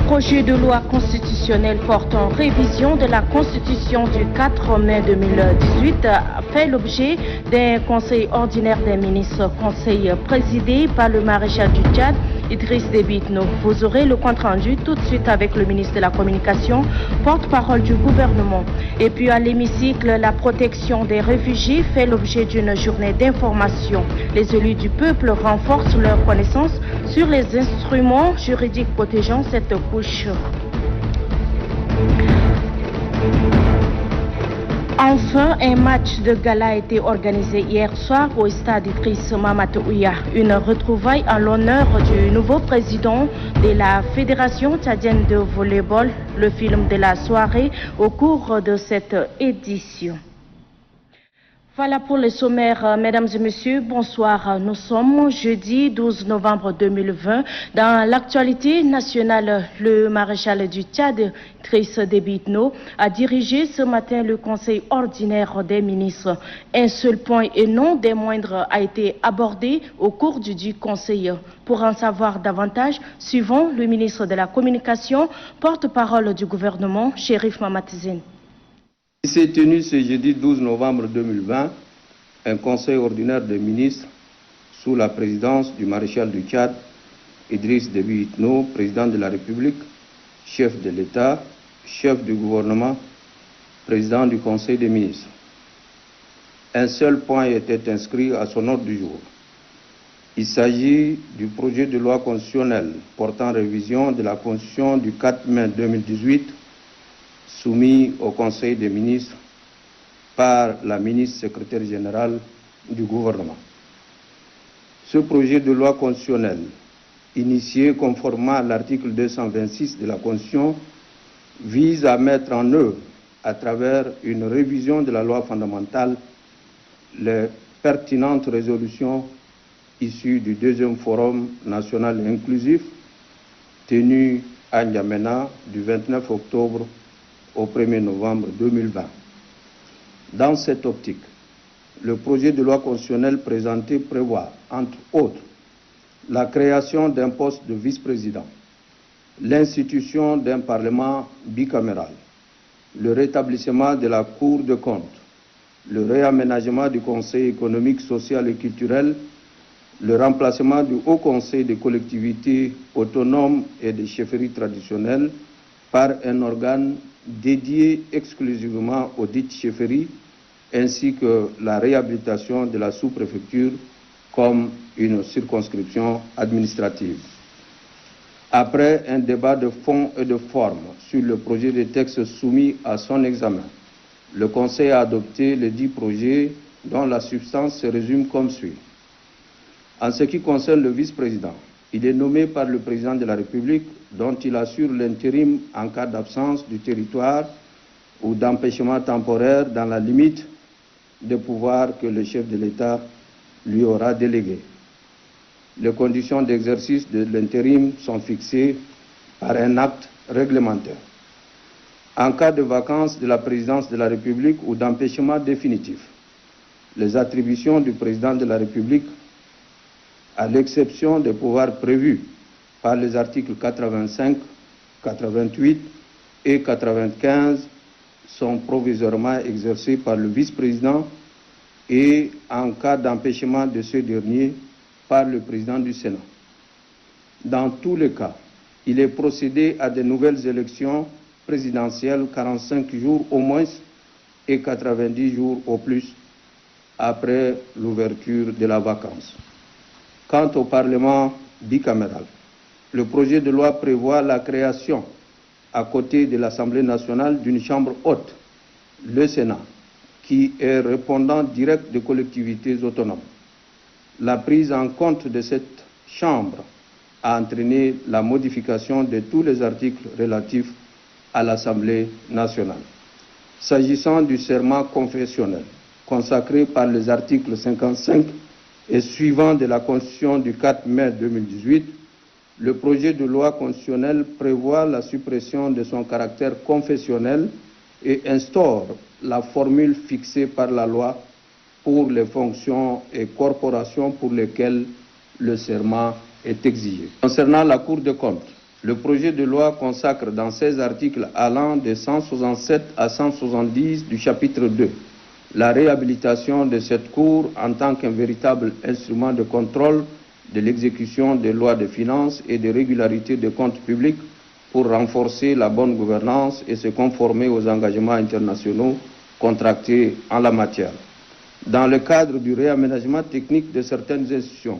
Projet de loi constitutionnelle portant révision de la Constitution du 4 mai 2018 fait l'objet d'un conseil ordinaire des ministres, conseil présidé par le maréchal du Tchad, Idriss Déby Itno. Vous aurez le compte rendu tout de suite avec le ministre de la Communication, porte-parole du gouvernement. Et puis à l'hémicycle, la protection des réfugiés fait l'objet d'une journée d'information. Les élus du peuple renforcent leur connaissance sur les instruments juridiques protégeant cette couche. Enfin, un match de gala a été organisé hier soir au stade Idriss Mahamat Ouya. Une retrouvaille en l'honneur du nouveau président de la Fédération tchadienne de volleyball, le film de la soirée au cours de cette édition. Voilà pour le sommaire, mesdames et messieurs, bonsoir. Nous sommes jeudi 12 novembre 2020. Dans l'actualité nationale, le maréchal du Tchad, Idriss Déby Itno, a dirigé ce matin le conseil ordinaire des ministres. Un seul point et non des moindres a été abordé au cours du conseil. Pour en savoir davantage, suivons le ministre de la Communication, porte-parole du gouvernement, Chérif Mamatizine. Il s'est tenu ce jeudi 12 novembre 2020 un conseil ordinaire des ministres sous la présidence du maréchal du Tchad, Idriss Déby Itno, président de la République, chef de l'État, chef du gouvernement, président du Conseil des ministres. Un seul point était inscrit à son ordre du jour. Il s'agit du projet de loi constitutionnelle portant révision de la Constitution du 4 mai 2018 soumis au Conseil des ministres par la ministre secrétaire générale du gouvernement. Ce projet de loi constitutionnelle, initié conformément à l'article 226 de la Constitution, vise à mettre en œuvre, à travers une révision de la loi fondamentale, les pertinentes résolutions issues du deuxième forum national inclusif tenu à N'Djamena du 29 octobre au 1er novembre 2020. Dans cette optique, le projet de loi constitutionnelle présenté prévoit, entre autres, la création d'un poste de vice-président, l'institution d'un parlement bicaméral, le rétablissement de la Cour de comptes, le réaménagement du Conseil économique, social et culturel, le remplacement du Haut Conseil des collectivités autonomes et des chefferies traditionnelles par un organe dédié exclusivement aux dites chefferies, ainsi que la réhabilitation de la sous-préfecture comme une circonscription administrative. Après un débat de fond et de forme sur le projet de texte soumis à son examen, le Conseil a adopté les 10 projets dont la substance se résume comme suit. En ce qui concerne le vice-président, il est nommé par le président de la République, dont il assure l'intérim en cas d'absence du territoire ou d'empêchement temporaire dans la limite des pouvoirs que le chef de l'État lui aura délégués. Les conditions d'exercice de l'intérim sont fixées par un acte réglementaire. En cas de vacance de la présidence de la République ou d'empêchement définitif, les attributions du président de la République, à l'exception des pouvoirs prévus par les articles 85, 88 et 95, sont provisoirement exercés par le vice-président et, en cas d'empêchement de ce dernier, par le président du Sénat. Dans tous les cas, il est procédé à de nouvelles élections présidentielles 45 jours au moins et 90 jours au plus après l'ouverture de la vacance. Quant au Parlement bicaméral, le projet de loi prévoit la création, à côté de l'Assemblée nationale, d'une chambre haute, le Sénat, qui est répondant direct des collectivités autonomes. La prise en compte de cette chambre a entraîné la modification de tous les articles relatifs à l'Assemblée nationale. S'agissant du serment confessionnel, consacré par les articles 55 et suivants de la Constitution du 4 mai 2018, le projet de loi constitutionnelle prévoit la suppression de son caractère confessionnel et instaure la formule fixée par la loi pour les fonctions et corporations pour lesquelles le serment est exigé. Concernant la Cour des comptes, le projet de loi consacre dans 16 articles allant de 167 à 170 du chapitre 2 la réhabilitation de cette Cour en tant qu'un véritable instrument de contrôle de l'exécution des lois de finances et de régularité des comptes publics pour renforcer la bonne gouvernance et se conformer aux engagements internationaux contractés en la matière. Dans le cadre du réaménagement technique de certaines institutions,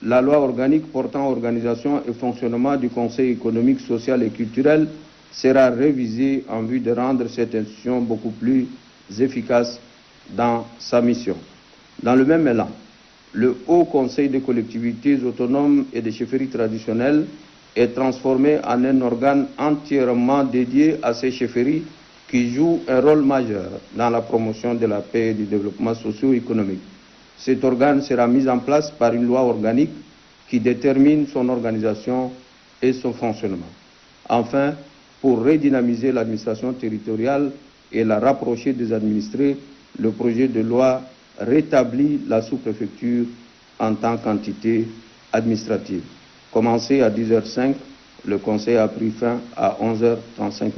la loi organique portant organisation et fonctionnement du Conseil économique, social et culturel sera révisée en vue de rendre cette institution beaucoup plus efficace dans sa mission. Dans le même élan, le Haut Conseil des collectivités autonomes et des chefferies traditionnelles est transformé en un organe entièrement dédié à ces chefferies qui jouent un rôle majeur dans la promotion de la paix et du développement socio-économique. Cet organe sera mis en place par une loi organique qui détermine son organisation et son fonctionnement. Enfin, pour redynamiser l'administration territoriale et la rapprocher des administrés, le projet de loi rétablit la sous-préfecture en tant qu'entité administrative. Commencé à 10h05, le Conseil a pris fin à 11h35.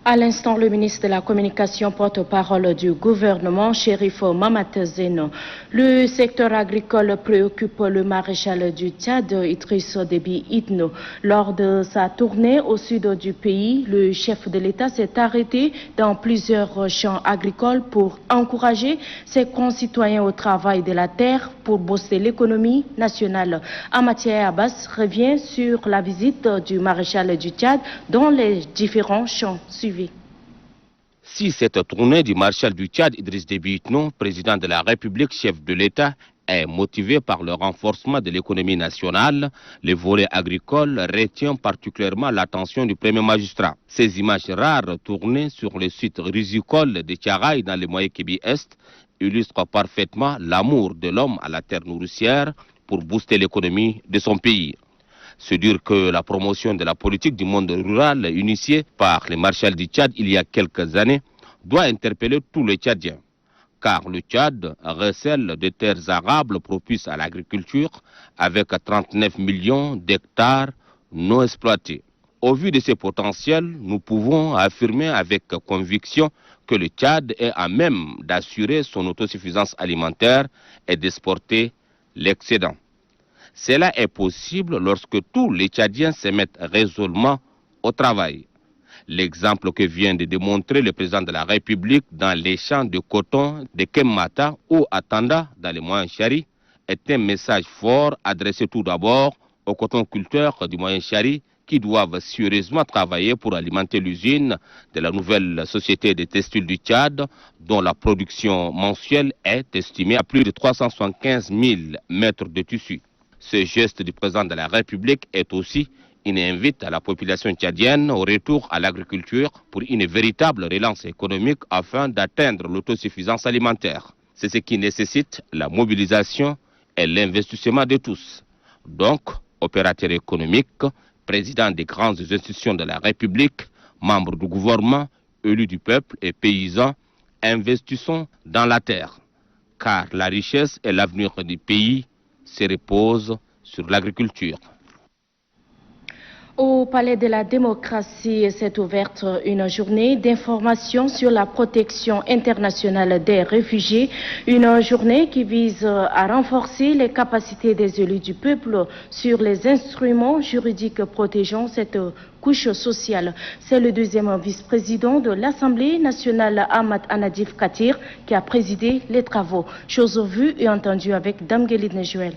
À l'instant, le ministre de la Communication porte-parole du gouvernement, Chérif Mahamat Zeno. Le secteur agricole préoccupe le maréchal du Tchad, Idriss Déby Itno. Lors de sa tournée au sud du pays, le chef de l'État s'est arrêté dans plusieurs champs agricoles pour encourager ses concitoyens au travail de la terre pour booster l'économie nationale. Amathia Abbas revient sur la visite du maréchal du Tchad dans les différents champs suivis. Si cette tournée du maréchal du Tchad, Idriss Déby Itno, président de la République, chef de l'État, est motivée par le renforcement de l'économie nationale, le volet agricole retient particulièrement l'attention du premier magistrat. Ces images rares tournées sur le site risicole de Tiaraï dans le Moyen-Kébi-Est illustrent parfaitement l'amour de l'homme à la terre nourricière pour booster l'économie de son pays. C'est dire que la promotion de la politique du monde rural initiée par le maréchal du Tchad il y a quelques années doit interpeller tous les Tchadiens. Car le Tchad recèle des terres arables propices à l'agriculture avec 39 millions d'hectares non exploités. Au vu de ces potentiels, nous pouvons affirmer avec conviction que le Tchad est à même d'assurer son autosuffisance alimentaire et d'exporter l'excédent. Cela est possible lorsque tous les Tchadiens se mettent résolument au travail. L'exemple que vient de démontrer le président de la République dans les champs de coton de Kemmata ou à Tanda dans les Moyen-Chari est un message fort adressé tout d'abord aux cotonculteurs du Moyen-Chari qui doivent sérieusement travailler pour alimenter l'usine de la nouvelle société des textiles du Tchad dont la production mensuelle est estimée à plus de 375 000 mètres de tissu. Ce geste du président de la République est aussi une invite à la population tchadienne au retour à l'agriculture pour une véritable relance économique afin d'atteindre l'autosuffisance alimentaire. C'est ce qui nécessite la mobilisation et l'investissement de tous. Donc, opérateurs économiques, présidents des grandes institutions de la République, membres du gouvernement, élus du peuple et paysans, investissons dans la terre, car la richesse et l'avenir du pays se repose sur l'agriculture. Au Palais de la démocratie s'est ouverte une journée d'information sur la protection internationale des réfugiés, une journée qui vise à renforcer les capacités des élus du peuple sur les instruments juridiques protégeant cette couche sociale. C'est le deuxième vice-président de l'Assemblée nationale, Ahmad Anadif Katir, qui a présidé les travaux. Chose vue et entendue avec Dame Guélide Nejuel.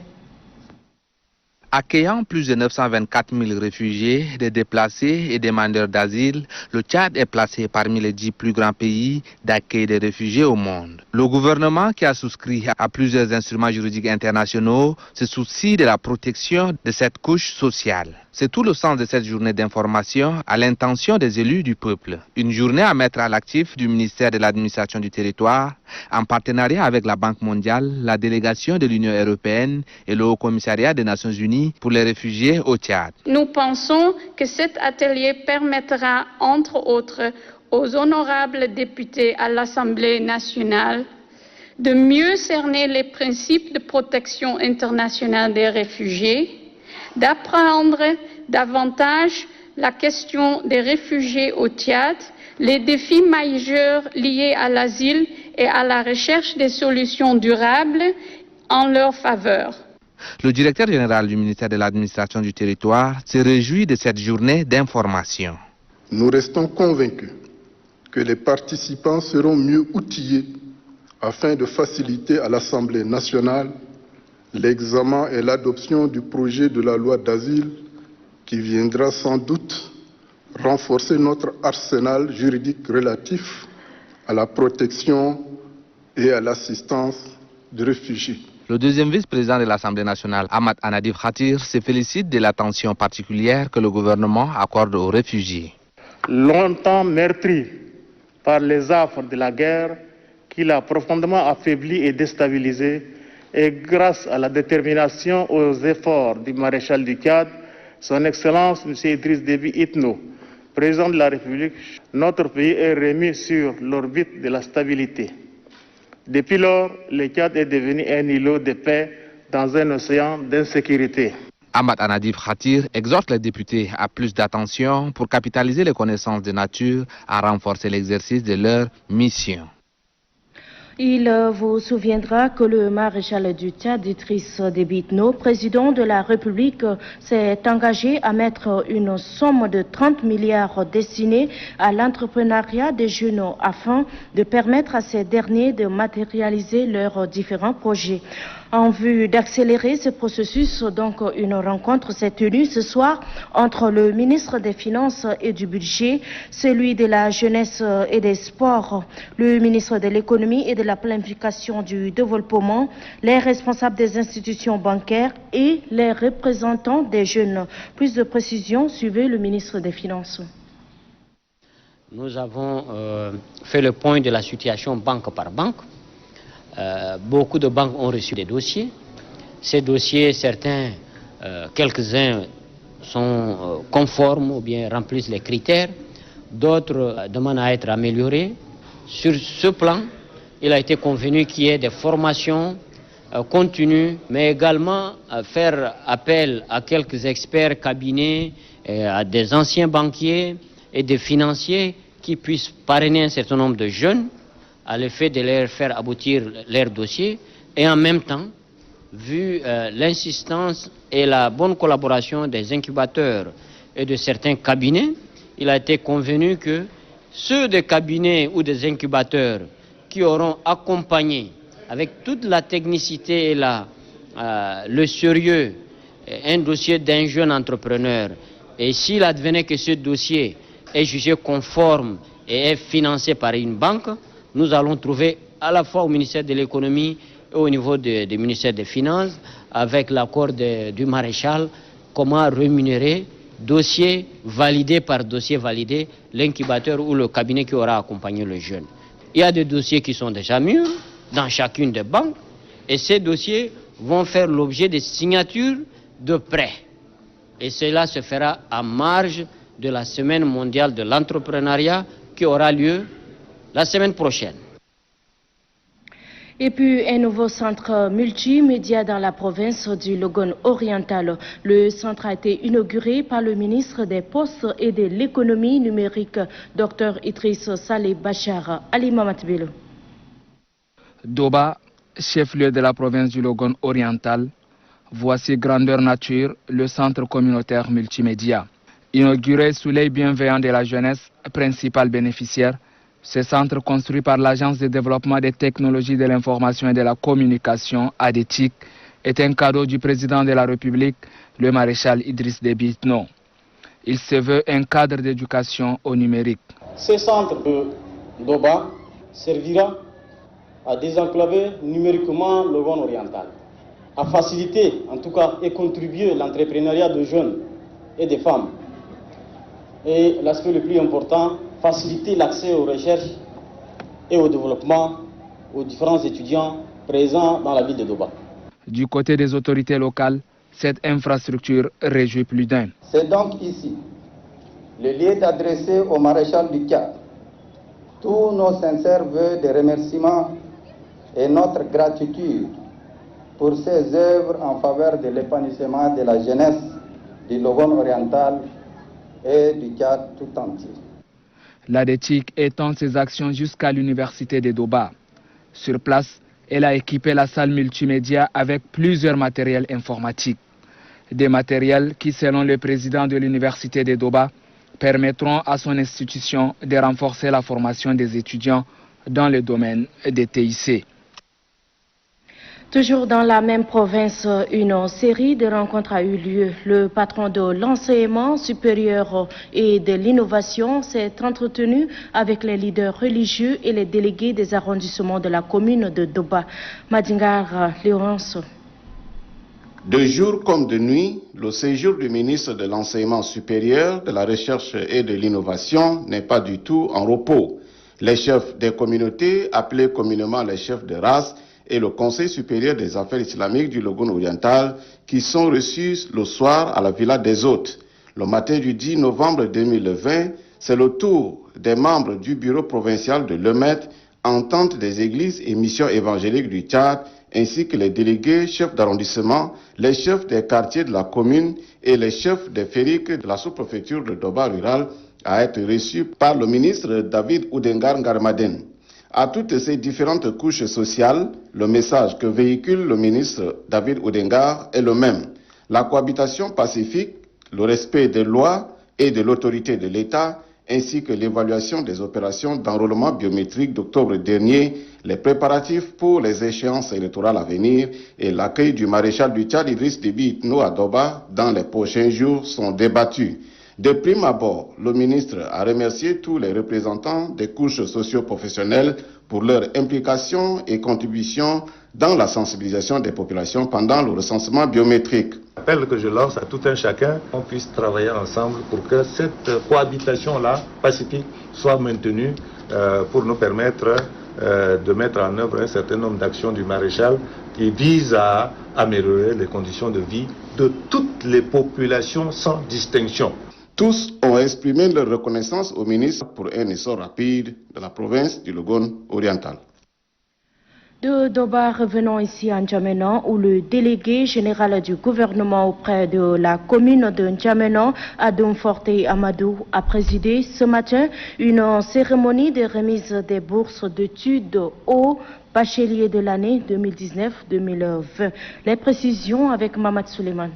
Accueillant plus de 924 000 réfugiés, des déplacés et demandeurs d'asile, le Tchad est placé parmi les 10 plus grands pays d'accueil des réfugiés au monde. Le gouvernement, qui a souscrit à plusieurs instruments juridiques internationaux, se soucie de la protection de cette couche sociale. C'est tout le sens de cette journée d'information à l'intention des élus du peuple. Une journée à mettre à l'actif du ministère de l'administration du territoire, en partenariat avec la Banque mondiale, la délégation de l'Union européenne et le Haut Commissariat des Nations unies pour les réfugiés au Tchad. Nous pensons que cet atelier permettra, entre autres, aux honorables députés à l'Assemblée nationale de mieux cerner les principes de protection internationale des réfugiés, d'apprendre davantage la question des réfugiés au Tchad, les défis majeurs liés à l'asile et à la recherche des solutions durables en leur faveur. Le directeur général du ministère de l'administration du territoire se réjouit de cette journée d'information. Nous restons convaincus que les participants seront mieux outillés afin de faciliter à l'Assemblée nationale l'examen et l'adoption du projet de la loi d'asile qui viendra sans doute renforcer notre arsenal juridique relatif à la protection et à l'assistance des réfugiés. Le deuxième vice-président de l'Assemblée nationale, Ahmad Anadif Khatir, se félicite de l'attention particulière que le gouvernement accorde aux réfugiés. Longtemps meurtri par les affres de la guerre qui l'a profondément affaibli et déstabilisé, et grâce à la détermination aux efforts du maréchal du Tchad, son Excellence M. Idriss Déby Itno, président de la République, notre pays est remis sur l'orbite de la stabilité. Depuis lors, le Tchad est devenu un îlot de paix dans un océan d'insécurité. Ahmad Anadif Khatir exhorte les députés à plus d'attention pour capitaliser les connaissances de nature, à renforcer l'exercice de leur mission. Il vous souviendra que le maréchal du Tchad, Idriss Déby Itno, président de la République, s'est engagé à mettre une somme de 30 milliards destinée à l'entrepreneuriat des jeunes afin de permettre à ces derniers de matérialiser leurs différents projets. En vue d'accélérer ce processus, donc une rencontre s'est tenue ce soir entre le ministre des Finances et du Budget, celui de la Jeunesse et des Sports, le ministre de l'Économie et de la Planification du Développement, les responsables des institutions bancaires et les représentants des jeunes. Plus de précisions, suivez le ministre des Finances. Nous avons fait le point de la situation banque par banque. Beaucoup de banques ont reçu des dossiers. Ces dossiers, certains, quelques-uns sont conformes ou bien remplissent les critères. D'autres demandent à être améliorés. Sur ce plan, il a été convenu qu'il y ait des formations continues, mais également faire appel à quelques experts cabinets, à des anciens banquiers et des financiers qui puissent parrainer un certain nombre de jeunes à l'effet de leur faire aboutir leur dossier, et en même temps, vu l'insistance et la bonne collaboration des incubateurs et de certains cabinets, il a été convenu que ceux des cabinets ou des incubateurs qui auront accompagné avec toute la technicité et le sérieux un dossier d'un jeune entrepreneur, et s'il advenait que ce dossier est jugé conforme et est financé par une banque, nous allons trouver à la fois au ministère de l'économie et au niveau du ministère des Finances, avec l'accord du maréchal, comment rémunérer dossier validé par dossier validé l'incubateur ou le cabinet qui aura accompagné le jeune. Il y a des dossiers qui sont déjà mûrs dans chacune des banques, et ces dossiers vont faire l'objet de signatures de prêts. Et cela se fera à marge de la Semaine mondiale de l'entrepreneuriat qui aura lieu la semaine prochaine. Et puis un nouveau centre multimédia dans la province du Logone oriental. Le centre a été inauguré par le ministre des Postes et de l'économie numérique, Dr Idriss Saleh Bachar. Ali Mamatbelo. Doba, chef-lieu de la province du Logone oriental, voici grandeur nature, le centre communautaire multimédia. Inauguré sous l'œil bienveillant de la jeunesse, principal bénéficiaire, ce centre construit par l'Agence de développement des technologies de l'information et de la communication, ADETIC, est un cadeau du président de la République le maréchal Idriss Déby Itno. Il se veut un cadre d'éducation au numérique. Ce centre de Doba servira à désenclaver numériquement le Gabon oriental, à faciliter en tout cas et contribuer l'entrepreneuriat de jeunes et des femmes. Et l'aspect le plus important, faciliter l'accès aux recherches et au développement aux différents étudiants présents dans la ville de Doba. Du côté des autorités locales, cette infrastructure réjouit plus d'un. C'est donc ici le lieu d'adresser au maréchal du Tchad tous nos sincères vœux de remerciements et notre gratitude pour ses œuvres en faveur de l'épanouissement de la jeunesse du Gabon oriental et du Tchad tout entier. L'ADETIC étend ses actions jusqu'à l'université de Doba. Sur place, elle a équipé la salle multimédia avec plusieurs matériels informatiques. Des matériels qui, selon le président de l'université de Doba, permettront à son institution de renforcer la formation des étudiants dans le domaine des TIC. Toujours dans la même province, une série de rencontres a eu lieu. Le patron de l'enseignement supérieur et de l'innovation s'est entretenu avec les leaders religieux et les délégués des arrondissements de la commune de Doba. Madingar Léonce. De jour comme de nuit, le séjour du ministre de l'Enseignement supérieur, de la Recherche et de l'Innovation n'est pas du tout en repos. Les chefs des communautés, appelés communément les chefs de race, et le Conseil supérieur des affaires islamiques du Gabon oriental, qui sont reçus le soir à la Villa des Hôtes. Le matin du 10 novembre 2020, c'est le tour des membres du bureau provincial de l'EMET, entente des églises et missions évangéliques du Tchad, ainsi que les délégués chefs d'arrondissement, les chefs des quartiers de la commune et les chefs des fériques de la sous-préfecture de Doba rural à être reçus par le ministre David Oudengar Ngarmaden. À toutes ces différentes couches sociales, le message que véhicule le ministre David Oudengar est le même. La cohabitation pacifique, le respect des lois et de l'autorité de l'État, ainsi que l'évaluation des opérations d'enrôlement biométrique d'octobre dernier, les préparatifs pour les échéances électorales à venir et l'accueil du maréchal du Tchad Idriss Déby Itno à Doba dans les prochains jours sont débattus. De prime abord, le ministre a remercié tous les représentants des couches socio-professionnelles pour leur implication et contribution dans la sensibilisation des populations pendant le recensement biométrique. L'appel que je lance à tout un chacun, qu'on puisse travailler ensemble pour que cette cohabitation-là, pacifique, soit maintenue pour nous permettre de mettre en œuvre un certain nombre d'actions du maréchal qui visent à améliorer les conditions de vie de toutes les populations sans distinction. Tous ont exprimé leur reconnaissance au ministre pour un essor rapide de la province du Gabon oriental. De Doba, revenons ici à N'Djamena, où le délégué général du gouvernement auprès de la commune de N'Djamena, Adoum Forte Amadou, a présidé ce matin une cérémonie de remise des bourses d'études aux bacheliers de l'année 2019-2020. Les précisions avec Mamad Suleiman.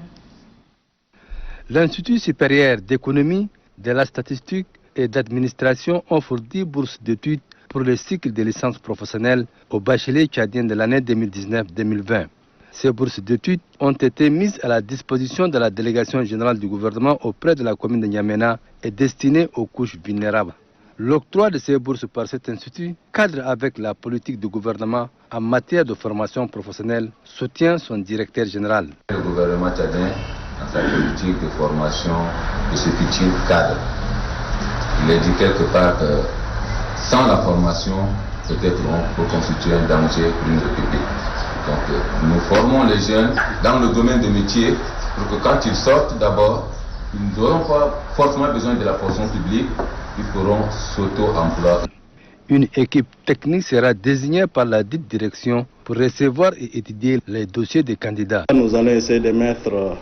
L'Institut supérieur d'économie, de la statistique et d'administration offre 10 bourses d'études pour le cycle de licence professionnelle aux bacheliers tchadiens de l'année 2019-2020. Ces bourses d'études ont été mises à la disposition de la délégation générale du gouvernement auprès de la commune de N'Djamena et destinées aux couches vulnérables. L'octroi de ces bourses par cet institut cadre avec la politique du gouvernement en matière de formation professionnelle, soutient son directeur général. Le gouvernement tchadien, dans sa politique de formation de ce futur cadre, il est dit quelque part que sans la formation, peut-être on peut constituer un danger pour une république. Donc nous formons les jeunes dans le domaine des métiers pour que quand ils sortent d'abord, ils n'auront pas forcément besoin de la fonction publique, ils pourront s'auto-employer. Une équipe technique sera désignée par la dite direction pour recevoir et étudier les dossiers des candidats. Nous allons essayer de mettre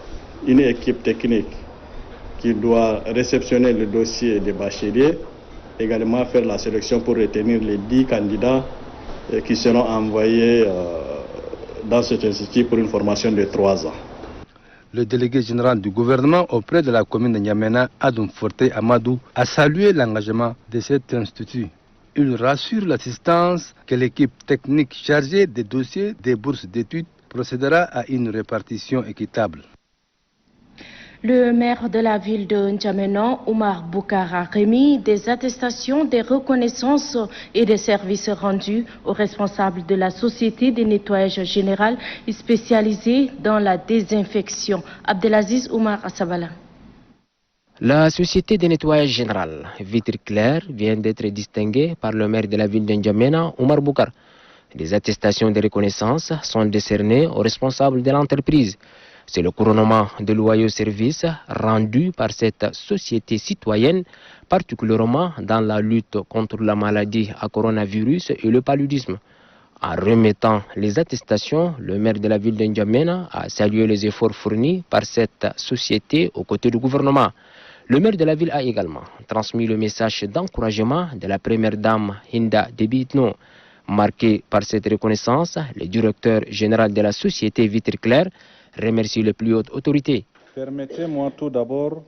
une équipe technique qui doit réceptionner le dossier des bacheliers, également faire la sélection pour retenir les 10 candidats qui seront envoyés dans cet institut pour une formation de 3 ans. Le délégué général du gouvernement auprès de la commune de N'Djamena, Adoum Forte Amadou, a salué l'engagement de cet institut. Il rassure l'assistance que l'équipe technique chargée des dossiers des bourses d'études procédera à une répartition équitable. Le maire de la ville de N'Djamena, Oumar Boukar, a remis des attestations, des reconnaissances et des services rendus aux responsables de la société de nettoyage général spécialisée dans la désinfection. Abdelaziz Oumar Assabala. La société de nettoyage général Vitre Claire vient d'être distinguée par le maire de la ville de N'Djamena, Oumar Boukar. Des attestations de reconnaissance sont décernées aux responsables de l'entreprise. C'est le couronnement de loyaux services rendus par cette société citoyenne, particulièrement dans la lutte contre la maladie à coronavirus et le paludisme. En remettant les attestations, le maire de la ville de N'Djamena a salué les efforts fournis par cette société aux côtés du gouvernement. Le maire de la ville a également transmis le message d'encouragement de la première dame Hinda Déby Itno. Marqué par cette reconnaissance, le directeur général de la société Vitre Claire remercie les plus hautes autorités. Permettez-moi tout d'abord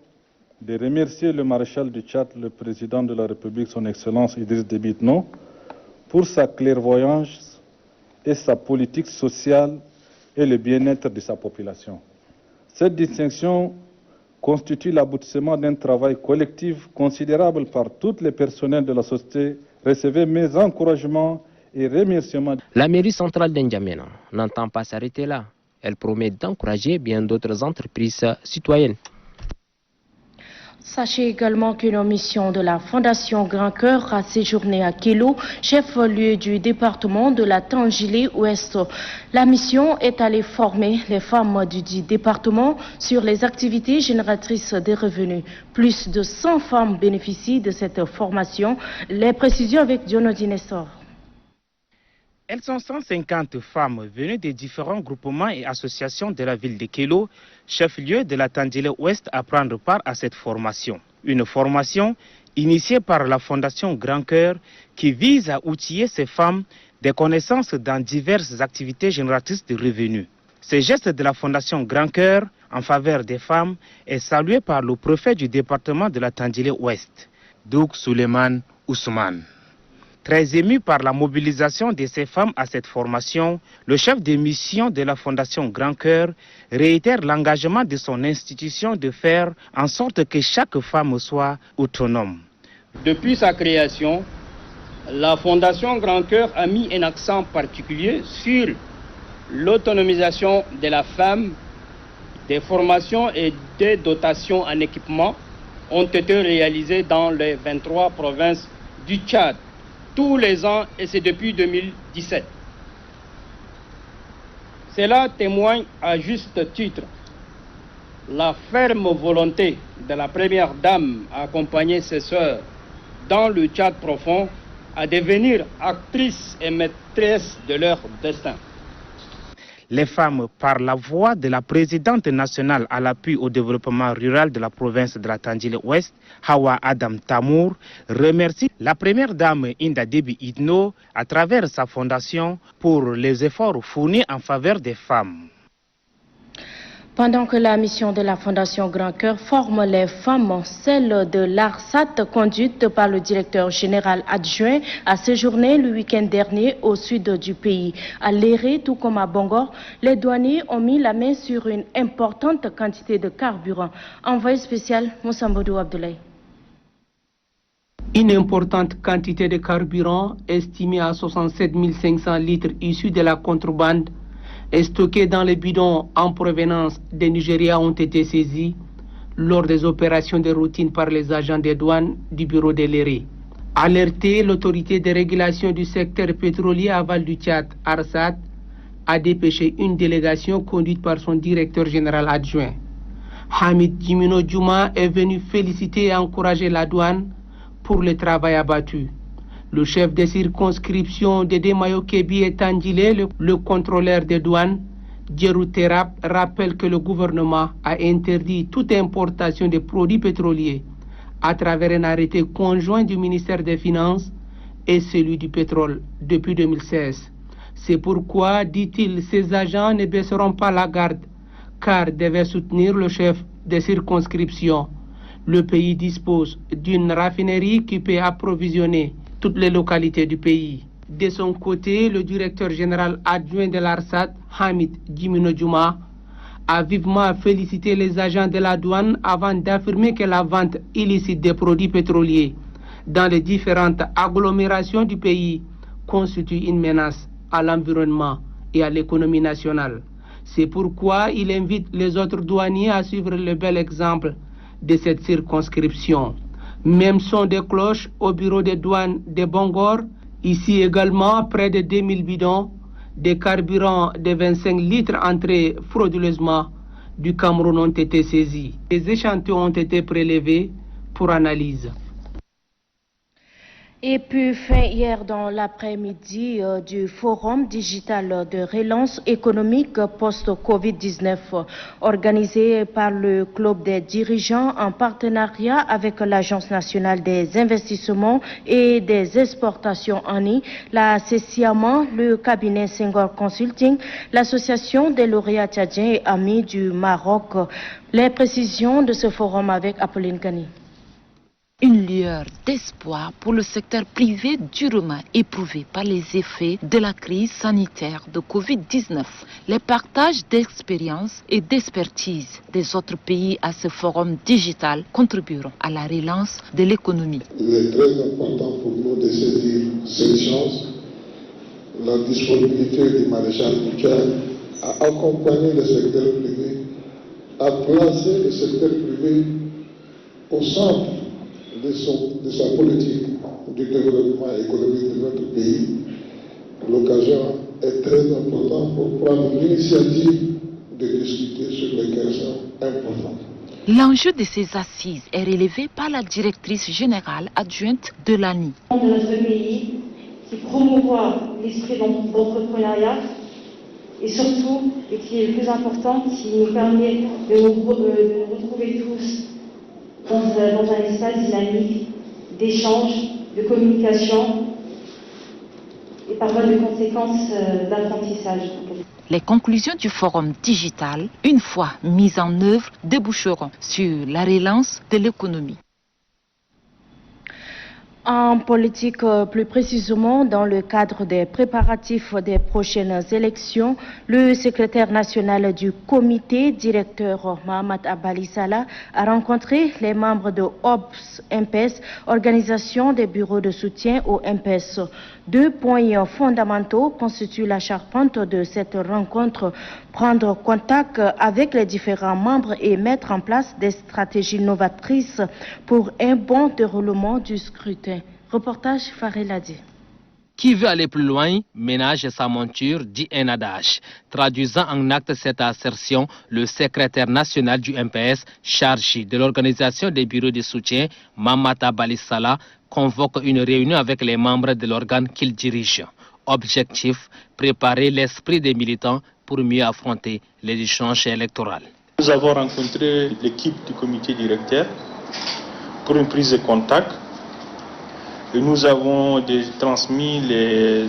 de remercier le maréchal du Tchad, le président de la République, son Excellence Idriss Déby Itno, pour sa clairvoyance et sa politique sociale et le bien-être de sa population. Cette distinction constitue l'aboutissement d'un travail collectif considérable par tous les personnels de la société. Recevez mes encouragements et remerciements. La mairie centrale d'N'Djamena n'entend pas s'arrêter là. Elle promet d'encourager bien d'autres entreprises citoyennes. Sachez également qu'une mission de la Fondation Grand Cœur a séjourné à Kélo, chef-lieu du département de la Tangilé-Ouest. La mission est allée former les femmes du département sur les activités génératrices de revenus. Plus de 100 femmes bénéficient de cette formation. Les précisions avec Dionodi Nessor. Elles sont 150 femmes venues des différents groupements et associations de la ville de Kélo, chef-lieu de la Tandjilé-Ouest, à prendre part à cette formation. Une formation initiée par la Fondation Grand Cœur qui vise à outiller ces femmes des connaissances dans diverses activités génératrices de revenus. Ce geste de la Fondation Grand Cœur en faveur des femmes est salué par le préfet du département de la Tandjilé-Ouest, Douk Suleiman Ousmane. Très ému par la mobilisation de ces femmes à cette formation, le chef de mission de la Fondation Grand Cœur réitère l'engagement de son institution de faire en sorte que chaque femme soit autonome. Depuis sa création, la Fondation Grand Cœur a mis un accent particulier sur l'autonomisation de la femme. Des formations et des dotations en équipement ont été réalisées dans les 23 provinces du Tchad tous les ans, et c'est depuis 2017. Cela témoigne à juste titre la ferme volonté de la première dame à accompagner ses sœurs dans le Tchad profond à devenir actrices et maîtresses de leur destin. Les femmes, par la voix de la présidente nationale à l'appui au développement rural de la province de la Tandjilé-Ouest, Hawa Adam Tamour, remercient la première dame Hinda Déby Itno à travers sa fondation pour les efforts fournis en faveur des femmes. Pendant que la mission de la Fondation Grand Cœur forme les femmes, celle de l'ARSAT, conduite par le directeur général adjoint, a séjourné le week-end dernier au sud du pays. À Léré, tout comme à Bangor, les douaniers ont mis la main sur une importante quantité de carburant. Envoyé spécial, Moussa Mbodou Abdoulaye. Une importante quantité de carburant, estimée à 67 500 litres issus de la contrebande, et stockés dans les bidons en provenance du Nigeria ont été saisis lors des opérations de routine par les agents des douanes du bureau de l'Éré. Alerté, l'autorité de régulation du secteur pétrolier aval du Tchad, ARSAT, a dépêché une délégation conduite par son directeur général adjoint. Hamid Djimino Djouma est venu féliciter et encourager la douane pour le travail abattu. Le chef de circonscription de Demayo Kebi et Tandjilé, le contrôleur des douanes, Djerou Terap, rappelle que le gouvernement a interdit toute importation de produits pétroliers à travers un arrêté conjoint du ministère des Finances et celui du pétrole depuis 2016. C'est pourquoi, dit-il, ces agents ne baisseront pas la garde car devaient soutenir le chef de circonscription. Le pays dispose d'une raffinerie qui peut approvisionner toutes les localités du pays. De son côté, le directeur général adjoint de l'ARSAT, Hamid Djimino Djouma, a vivement félicité les agents de la douane avant d'affirmer que la vente illicite des produits pétroliers dans les différentes agglomérations du pays constitue une menace à l'environnement et à l'économie nationale. C'est pourquoi il invite les autres douaniers à suivre le bel exemple de cette circonscription. Même son de cloche au bureau de douane de Bangor, ici également près de 2000 bidons, des carburants de 25 litres entrés frauduleusement du Cameroun ont été saisis. Les échantillons ont été prélevés pour analyse. Et puis fin hier dans l'après-midi du Forum digital de relance économique post-Covid-19 organisé par le Club des dirigeants en partenariat avec l'Agence nationale des investissements et des exportations ANI, la CECIAMA, le cabinet Senghor Consulting, l'Association des lauréats tchadiens et amis du Maroc. Les précisions de ce forum avec Apolline Kani. Une lueur d'espoir pour le secteur privé durement éprouvé par les effets de la crise sanitaire de Covid-19. Les partages d'expériences et d'expertise des autres pays à ce forum digital contribueront à la relance de l'économie. Il est très important pour nous de saisir cette chance. La disponibilité du maréchal Tchad à accompagner le secteur privé, à placer le secteur privé au centre de sa politique du développement économique de notre pays. L'occasion est très importante pour prendre l'initiative de discuter sur les questions importantes. L'enjeu de ces assises est relevé par la directrice générale adjointe de l'ANI. De notre pays qui promouvoit l'esprit d'entrepreneuriat et surtout, et qui est le plus important, qui nous permet de nous retrouver tous dans un espace dynamique d'échange, de communication et par voie de conséquences d'apprentissage. Les conclusions du forum digital, une fois mises en œuvre, déboucheront sur la relance de l'économie. En politique, plus précisément dans le cadre des préparatifs des prochaines élections, le secrétaire national du comité directeur Mohamed Abali Salah a rencontré les membres de OBS-MPS, Organisation des bureaux de soutien au MPS. Deux points fondamentaux constituent la charpente de cette rencontre: prendre contact avec les différents membres et mettre en place des stratégies novatrices pour un bon déroulement du scrutin. Reportage Fareladi. Qui veut aller plus loin, ménage sa monture, dit un adage. Traduisant en acte cette assertion, le secrétaire national du MPS, chargé de l'organisation des bureaux de soutien, Mamata Balisala, convoque une réunion avec les membres de l'organe qu'il dirige. Objectif, préparer l'esprit des militants pour mieux affronter les échanges électoraux. Nous avons rencontré l'équipe du comité directeur pour une prise de contact. Et nous avons transmis les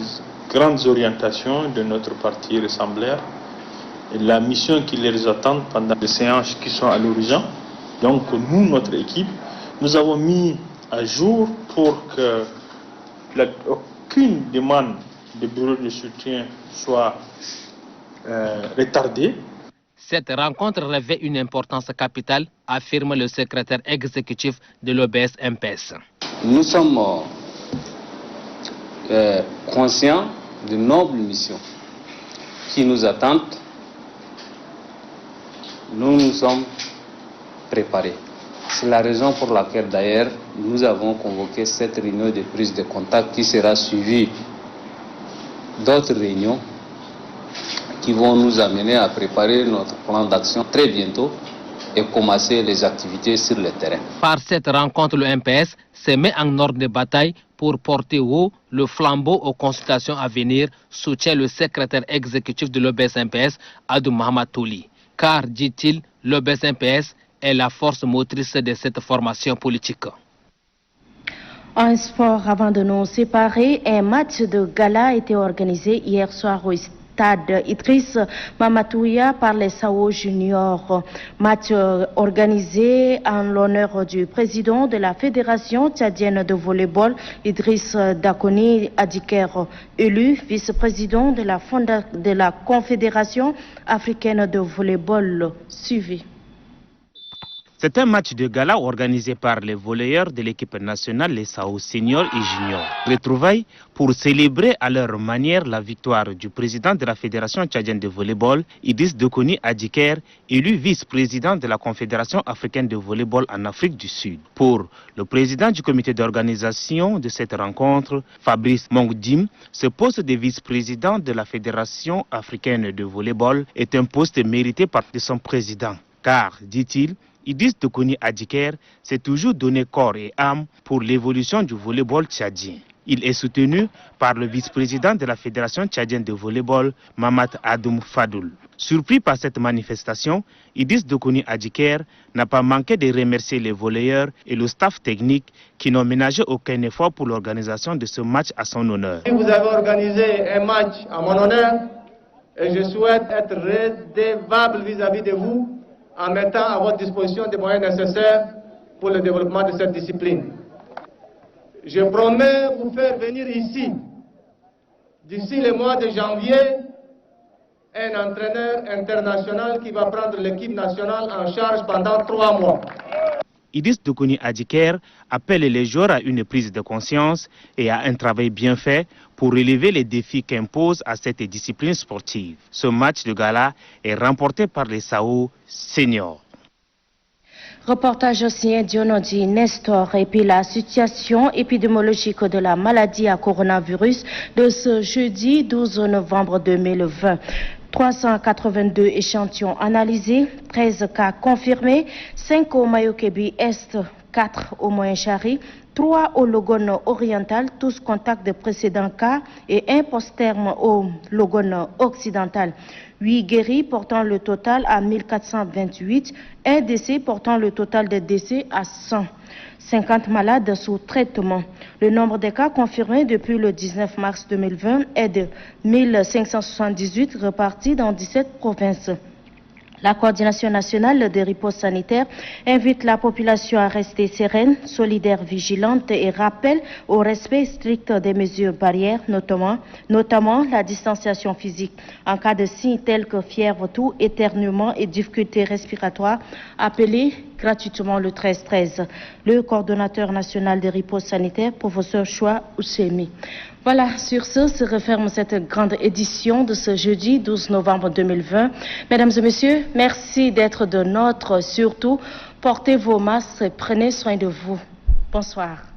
grandes orientations de notre parti rassemblaire et la mission qui les attend pendant les séances qui sont à l'horizon. Donc nous, notre équipe, nous avons mis à jour pour que aucune demande de bureau de soutien soit retardée. Cette rencontre revêt une importance capitale, affirme le secrétaire exécutif de l'OBS-MPS. Nous sommes conscients de nobles missions qui nous attendent. Nous nous sommes préparés. C'est la raison pour laquelle d'ailleurs nous avons convoqué cette réunion de prise de contact qui sera suivie d'autres réunions qui vont nous amener à préparer notre plan d'action très bientôt et commencer les activités sur le terrain. Par cette rencontre, le MPS se met en ordre de bataille pour porter haut le flambeau aux consultations à venir, soutient le secrétaire exécutif de l'OBS-MPS, Adou Mohamed Touli. Car, dit-il, l'OBS-MPS est la force motrice de cette formation politique. En sport, avant de nous séparer, un match de gala a été organisé hier soir au stade Idriss Mamatouya par les Sao Juniors. Match organisé en l'honneur du président de la Fédération tchadienne de volleyball, Idriss Dakoni Adiker, élu vice-président de la Confédération africaine de volleyball. Suivi. C'est un match de gala organisé par les volleyeurs de l'équipe nationale, les Sao seniors et juniors. Retrouvailles pour célébrer à leur manière la victoire du président de la Fédération tchadienne de volleyball, Idriss Dakoni Adiker, élu vice-président de la Confédération africaine de volleyball en Afrique du Sud. Pour le président du comité d'organisation de cette rencontre, Fabrice Mongdim, ce poste de vice-président de la Fédération africaine de volleyball est un poste mérité par son président. Car, dit-il, Idriss Dakoni Adiker s'est toujours donné corps et âme pour l'évolution du volleyball tchadien. Il est soutenu par le vice-président de la Fédération tchadienne de volleyball, Mamat Adoum Fadoul. Surpris par cette manifestation, Idriss Dakoni Adiker n'a pas manqué de remercier les volleyeurs et le staff technique qui n'ont ménagé aucun effort pour l'organisation de ce match à son honneur. Vous avez organisé un match à mon honneur et je souhaite être redevable vis-à-vis de vous en mettant à votre disposition des moyens nécessaires pour le développement de cette discipline. Je promets vous faire venir ici, d'ici le mois de janvier, un entraîneur international qui va prendre l'équipe nationale en charge pendant 3 mois. Idriss Dakoni Adiker appelle les joueurs à une prise de conscience et à un travail bien fait pour relever les défis qu'impose à cette discipline sportive. Ce match de gala est remporté par les Sao seniors. Reportage aussi d'Ionodi Nestor et puis la situation épidémiologique de la maladie à coronavirus de ce jeudi 12 novembre 2020. 382 échantillons analysés, 13 cas confirmés, 5 au Mayo-Kébi Est, 4 au Moyen-Chari, 3 au Logone oriental, tous contacts de précédents cas et 1 post-terme au Logone occidental. 8 guéris portant le total à 1428, 1 décès portant le total des décès à 100. 50 malades sous traitement. Le nombre de cas confirmés depuis le 19 mars 2020 est de 1578 repartis dans 17 provinces. La coordination nationale des ripostes sanitaires invite la population à rester sereine, solidaire, vigilante et rappelle au respect strict des mesures barrières, notamment la distanciation physique. En cas de signes tels que fièvre, toux, éternuement et difficultés respiratoires, appelez gratuitement le 1313. Le coordonnateur national des ripostes sanitaires, professeur Choua Oussemi. Voilà, sur ce se referme cette grande édition de ce jeudi 12 novembre 2020. Mesdames et messieurs, merci d'être de notre. Surtout, portez vos masques et prenez soin de vous. Bonsoir.